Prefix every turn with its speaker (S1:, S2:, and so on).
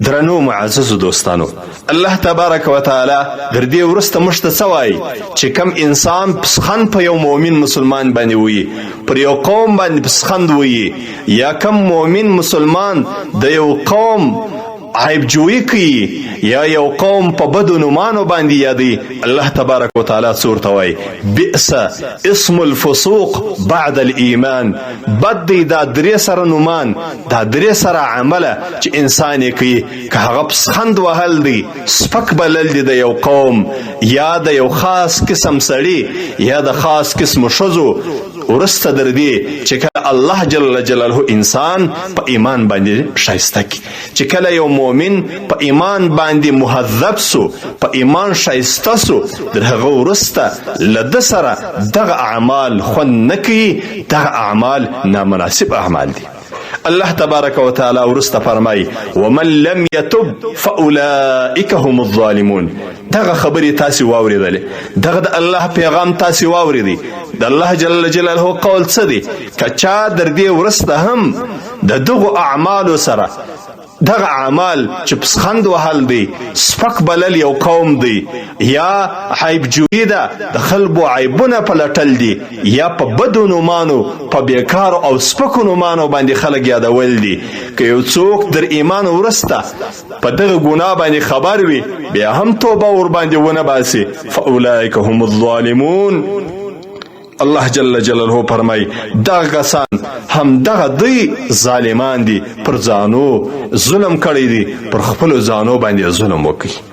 S1: درنو معززو دوستانو، الله تبارک و تعالی در دې وروسته موږ ته څه وایي چې کم انسان پسخند په یو مؤمن مسلمان باندې وي، پر یو قوم باندې پسخند وي، یا کم مؤمن مسلمان د یو قوم عیب جویی کوي یا یو قوم په بدو نومانو باندې یادي، الله تبارک و تعالی څه ورته وایي؟ بئس اسم الفسوق بعد الایمان. بد دی دا درې سره نومان، دا درې سره عمله چې انسان یې کوي، که هغه پسخند وهل دی، سپک بلل دی د یو قوم یا د یو خاص قسم سړي یا د خاص قسم ښځو، ورسته در دی چې کله الله جل جلاله انسان په ایمان باندې ښایسته کی، چې کله یو مؤمن په ایمان باندې مهذب سو، په ایمان ښایسته سو، در هغه ورسته له ده سره دغه اعمال خوند نه کوي، دغه اعمال نامناسب اعمال دي. الله تبارک و تعالی ورسته فرمای ومن لم يتب فاولئک هم الظالمون. دغه خبرې تاسو واوریدلې، دغه د الله پیغام تاسو واوریدي، د الله جل جلاله قول څه دی؟ که چا در دې ورسته هم د دغو اعمالو سره دغه اعمال چې پسخند وهل دی، سپک بلل یو قوم دی، یا عیب جویی ده، د خلکو عیبونه پلټل دي، یا په بدو نومانو په بیکارو او سپکو نومانو باندې خلک یادول دي، که یو څوک در ایمان ورسته په دغه ګناه باندې خبر وي بیا هم توبه ور باندې ونه باسي، فاولئک هم الظالمون. الله جل جلاله فرمای دغه کسان هم دغه دوی ظالمان دي، پر ځانو ظلم کړی دي، پر خپلو ځانو باندې ظلم وکړي.